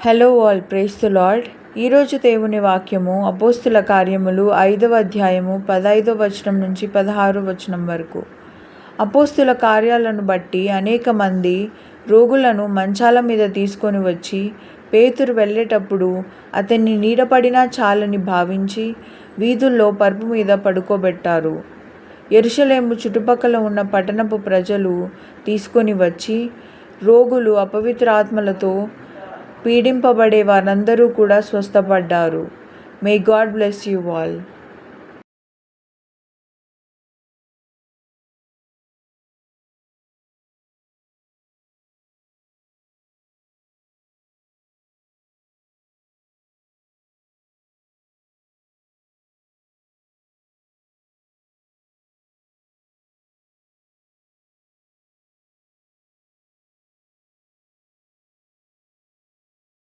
Hello all, praise the lord. ఈరోజు దేవుని వాక్యము అపోస్తుల కార్యములు 5వ అధ్యాయము 15వ వచనం నుంచి 16వ వచనం వరకు. అపోస్తుల కార్యాలను బట్టి అనేక మంది రోగులను మంచాల మీద తీసుకొని వచ్చి పేతురు వెళ్ళేటప్పుడు అతన్ని నీడపడినా చాలని భావించి వీధుల్లో పరుపు మీద పడుకోబెట్టారు. యెరూషలేము చుట్టుపక్కల ఉన్న పట్టణపు ప్రజలు తీసుకొని వచ్చి రోగులు, అపవిత్ర ఆత్మలతో పీడింపబడే వారందరూ కూడా స్వస్థపడ్డారు. May God bless you all.